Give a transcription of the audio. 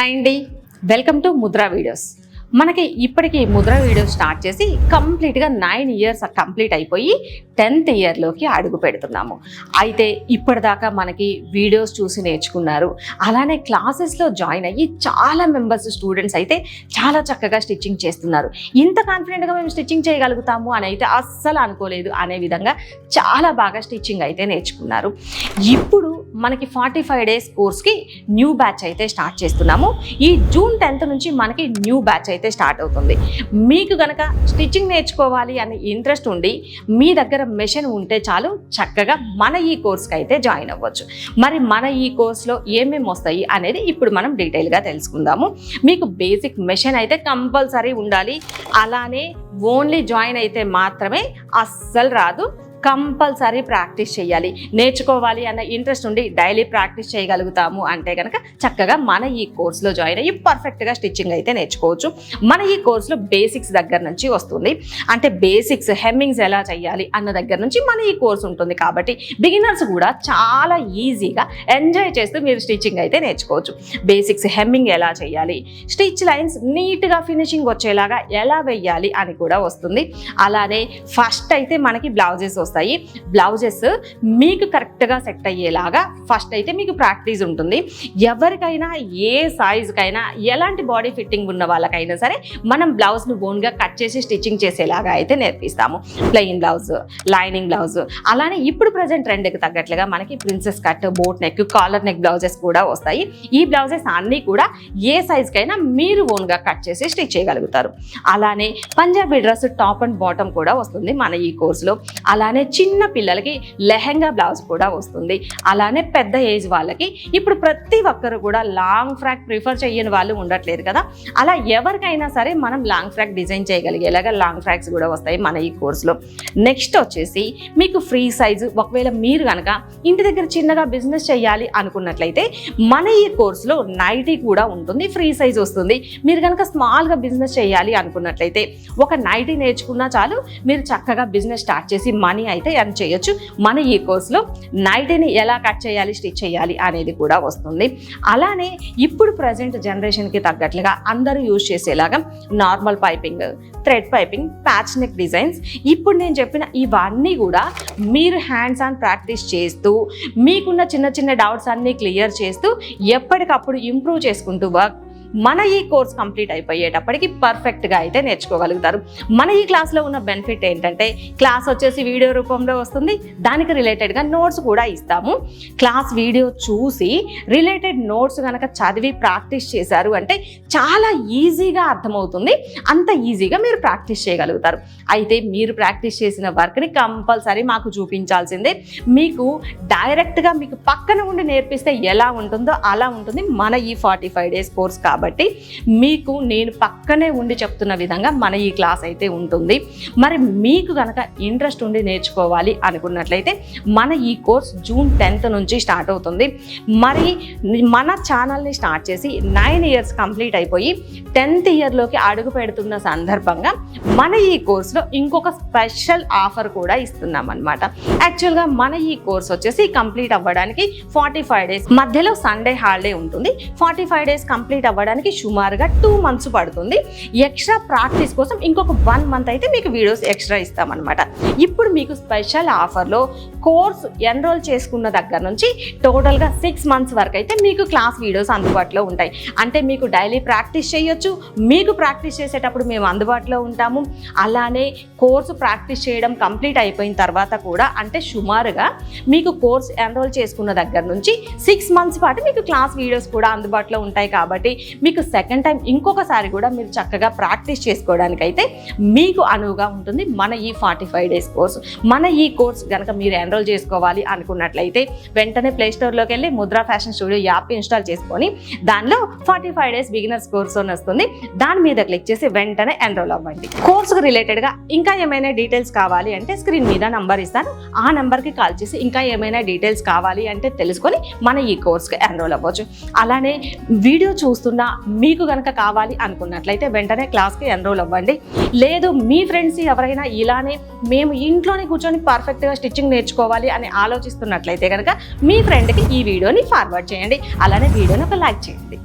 Hi అండి, welcome to Mudra videos. మనకి ఇప్పటికీ ముద్రా వీడియోస్ స్టార్ట్ చేసి కంప్లీట్గా 9 ఇయర్స్ కంప్లీట్ అయిపోయి 10th ఇయర్లోకి అడుగు పెడుతున్నాము. అయితే ఇప్పటిదాకా మనకి వీడియోస్ చూసి నేర్చుకున్నారు, అలానే క్లాసెస్లో జాయిన్ అయ్యి చాలా మెంబర్స్ స్టూడెంట్స్ అయితే చాలా చక్కగా స్టిచ్చింగ్ చేస్తున్నారు. ఇంత కాన్ఫిడెంట్గా మేము స్టిచ్చింగ్ చేయగలుగుతాము అని అయితే అస్సలు అనుకోలేదు అనే విధంగా చాలా బాగా స్టిచ్చింగ్ అయితే నేర్చుకున్నారు. ఇప్పుడు మనకి 45 డేస్ కోర్స్కి న్యూ బ్యాచ్ అయితే స్టార్ట్ చేస్తున్నాము. ఈ జూన్ 10th నుంచి మనకి న్యూ బ్యాచ్ అయితే స్టార్ట్ అవుతుంది. మీకు కనుక స్టిచ్చింగ్ నేర్చుకోవాలి అనే ఇంట్రెస్ట్ ఉండి మీ దగ్గర మెషిన్ ఉంటే చాలు, చక్కగా మన ఈ కోర్స్కి అయితే జాయిన్ అవ్వచ్చు. మరి మన ఈ కోర్స్లో ఏమేమి వస్తాయి అనేది ఇప్పుడు మనం డీటెయిల్గా తెలుసుకుందాము. మీకు బేసిక్ మెషిన్ అయితే కంపల్సరీ ఉండాలి, అలానే ఓన్లీ జాయిన్ అయితే మాత్రమే అస్సలు రాదు. కంపల్సరీ ప్రాక్టీస్ చేయాలి. నేర్చుకోవాలి అన్న ఇంట్రెస్ట్ ఉండి డైలీ ప్రాక్టీస్ చేయగలుగుతాము అంటే కనుక చక్కగా మన ఈ కోర్సులో జాయిన్ అయ్యి పర్ఫెక్ట్గా స్టిచ్చింగ్ అయితే నేర్చుకోవచ్చు. మన ఈ కోర్సులో బేసిక్స్ దగ్గర నుంచి వస్తుంది. అంటే బేసిక్స్ హెమ్మింగ్స్ ఎలా చేయాలి అన్న దగ్గర నుంచి మన ఈ కోర్స్ ఉంటుంది. కాబట్టి బిగినర్స్ కూడా చాలా ఈజీగా ఎంజాయ్ చేస్తూ మీరు స్టిచ్చింగ్ అయితే నేర్చుకోవచ్చు. బేసిక్స్ హెమ్మింగ్ ఎలా చేయాలి, స్టిచ్ లైన్స్ నీట్గా ఫినిషింగ్ వచ్చేలాగా ఎలా వేయాలి అని కూడా వస్తుంది. అలానే ఫస్ట్ అయితే మనకి బ్లౌజెస్ వస్తాయి. బ్లౌజెస్ మీకు కరెక్ట్గా సెట్ అయ్యేలాగా ఫస్ట్ అయితే మీకు ప్రాక్టీస్ ఉంటుంది. ఎవరికైనా ఏ సైజుకైనా ఎలాంటి బాడీ ఫిట్టింగ్ ఉన్న వాళ్ళకైనా సరే మనం బ్లౌజ్ను బోన్గా కట్ చేసి స్టిచ్చింగ్ చేసేలాగా అయితే నేర్పిస్తాము. ప్లెయిన్ బ్లౌజ్, లైనింగ్ బ్లౌజ్, అలానే ఇప్పుడు ప్రజెంట్ ట్రెండ్కి తగ్గట్లుగా మనకి princess cut, boat neck, collar neck blouses కూడా వస్తాయి. ఈ బ్లౌజెస్ అన్నీ కూడా ఏ సైజుకైనా మీరు ఓన్గా కట్ చేసి స్టిచ్ చేయగలుగుతారు. అలానే Punjabi dress top and bottom కూడా వస్తుంది మన ఈ కోర్సులో. అలానే చిన్న పిల్లలకి లెహెంగా బ్లౌజ్ కూడా వస్తుంది. అలానే పెద్ద ఏజ్ వాళ్ళకి ఇప్పుడు ప్రతి ఒక్కరు కూడా లాంగ్ ఫ్రాక్ ప్రిఫర్ చేయని వాళ్ళు ఉండట్లేదు కదా, అలా ఎవరికైనా సరే మనం లాంగ్ ఫ్రాక్ డిజైన్ చేయగలిగేలాగా లాంగ్ ఫ్రాక్స్ కూడా వస్తాయి మన ఈ కోర్సులో. నెక్స్ట్ వచ్చేసి మీకు ఫ్రీ సైజు, ఒకవేళ మీరు కనుక ఇంటి దగ్గర చిన్నగా బిజినెస్ చేయాలి అనుకున్నట్లయితే మన ఈ కోర్సులో నైటీ కూడా ఉంటుంది, ఫ్రీ సైజ్ వస్తుంది. మీరు కనుక స్మాల్గా బిజినెస్ చేయాలి అనుకున్నట్లయితే ఒక నైటీ నేర్చుకున్నా చాలు, మీరు చక్కగా బిజినెస్ స్టార్ట్ చేసి మనీ అయితే ఎర్న్ చేయొచ్చు. మన ఈ కోర్సులో నైటీని ఎలా కట్ చేయాలి, స్టిచ్ చేయాలి అనేది కూడా వస్తుంది. అలానే ఇప్పుడు ప్రజెంట్ జనరేషన్కి తగ్గట్లుగా అందరూ యూజ్ చేసేలాగా normal piping, thread piping, patch neck designs, ఇప్పుడు నేను చెప్పిన ఇవన్నీ కూడా మీరు హ్యాండ్స్ ఆన్ ప్రాక్టీస్ చేస్తూ మీకున్న చిన్న చిన్న డౌట్స్ అన్నీ క్లియర్ చేస్తూ ఎప్పటికప్పుడు ఇంప్రూవ్ చేసుకుంటూ మన ఈ కోర్స్ కంప్లీట్ అయిపోయేటప్పటికి పర్ఫెక్ట్గా అయితే నేర్చుకోగలుగుతారు. మన ఈ క్లాస్లో ఉన్న బెనిఫిట్ ఏంటంటే క్లాస్ వచ్చేసి వీడియో రూపంలో వస్తుంది, దానికి రిలేటెడ్గా నోట్స్ కూడా ఇస్తాము. క్లాస్ వీడియో చూసి రిలేటెడ్ నోట్స్ కనుక చదివి ప్రాక్టీస్ చేశారు అంటే చాలా ఈజీగా అర్థమవుతుంది, అంత ఈజీగా మీరు ప్రాక్టీస్ చేయగలుగుతారు. అయితే మీరు ప్రాక్టీస్ చేసిన వర్క్ని కంపల్సరీ మాకు చూపించాల్సిందే. మీకు డైరెక్ట్గా మీకు పక్కన ఉండి నేర్పిస్తే ఎలా ఉంటుందో అలా ఉంటుంది మన ఈ 45 డేస్ కోర్స్. కాబట్టి మీకు నేను పక్కనే ఉండి చెప్తున్న విధంగా మన ఈ క్లాస్ అయితే ఉంటుంది. మరి మీకు కనుక ఇంట్రెస్ట్ ఉండి నేర్చుకోవాలి అనుకున్నట్లయితే మన ఈ కోర్స్ జూన్ 10th నుంచి స్టార్ట్ అవుతుంది. మరి మన ఛానల్ని స్టార్ట్ చేసి 9 ఇయర్స్ కంప్లీట్ అయిపోయి 10th ఇయర్లోకి అడుగు పెడుతున్న సందర్భంగా మన ఈ కోర్సులో ఇంకొక స్పెషల్ ఆఫర్ కూడా ఇస్తున్నాం అనమాట. యాక్చువల్గా మన ఈ కోర్స్ వచ్చేసి కంప్లీట్ అవ్వడానికి 45 డేస్ మధ్యలో సండే హాలిడే ఉంటుంది. 45 డేస్ కంప్లీట్ అవ్వడానికి సుమారుగా 2 months పడుతుంది. ఎక్స్ట్రా ప్రాక్టీస్ కోసం ఇంకొక 1 month అయితే మీకు వీడియోస్ ఎక్స్ట్రా ఇస్తామన్నమాట. ఇప్పుడు మీకు స్పెషల్ ఆఫర్లో కోర్స్ ఎన్రోల్ చేసుకున్న దగ్గర నుంచి టోటల్గా 6 months వరకు అయితే మీకు క్లాస్ వీడియోస్ అందుబాటులో ఉంటాయి. అంటే మీకు డైలీ ప్రాక్టీస్ చేయొచ్చు, మీకు ప్రాక్టీస్ చేసేటప్పుడు మేము అందుబాటులో ఉంటాము. అలానే కోర్సు ప్రాక్టీస్ చేయడం కంప్లీట్ అయిపోయిన తర్వాత కూడా అంటే సుమారుగా మీకు కోర్స్ ఎన్రోల్ చేసుకున్న దగ్గర నుంచి 6 months పాటు మీకు క్లాస్ వీడియోస్ కూడా అందుబాటులో ఉంటాయి. కాబట్టి మీకు సెకండ్ టైం ఇంకొకసారి కూడా మీరు చక్కగా ప్రాక్టీస్ చేసుకోవడానికైతే మీకు అనువుగా ఉంటుంది మన ఈ 45 డేస్ కోర్స్. మన ఈ కోర్స్ కనుక మీరు ఎన్రోల్ చేసుకోవాలి అనుకున్నట్లయితే వెంటనే ప్లేస్టోర్లోకి వెళ్ళి Mudra fashion studio app install చేసుకొని దానిలో 45 డేస్ బిగినర్స్ కోర్స్ అని వస్తుంది, దాని మీద క్లిక్ చేసి వెంటనే ఎన్రోల్ అవ్వండి. కోర్సుకు రిలేటెడ్గా ఇంకా ఏమైనా డీటెయిల్స్ కావాలి అంటే స్క్రీన్ మీద నంబర్ ఇస్తాను, ఆ నెంబర్కి కాల్ చేసి ఇంకా ఏమైనా డీటెయిల్స్ కావాలి అంటే తెలుసుకొని మన ఈ కోర్స్కి ఎన్రోల్ అవ్వచ్చు. అలానే వీడియో చూస్తున్న మీకు కనుక కావాలి అనుకున్నట్లయితే వెంటనే క్లాస్కి ఎన్రోల్ అవ్వండి. లేదు మీ ఫ్రెండ్స్ ఎవరైనా ఇలానే మేము ఇంట్లోనే కూర్చొని పర్ఫెక్ట్గా స్టిచ్చింగ్ నేర్చుకోవాలి అని ఆలోచిస్తున్నట్లయితే కనుక మీ ఫ్రెండ్కి ఈ వీడియోని ఫార్వర్డ్ చేయండి. అలానే వీడియోని ఒక లైక్ చేయండి.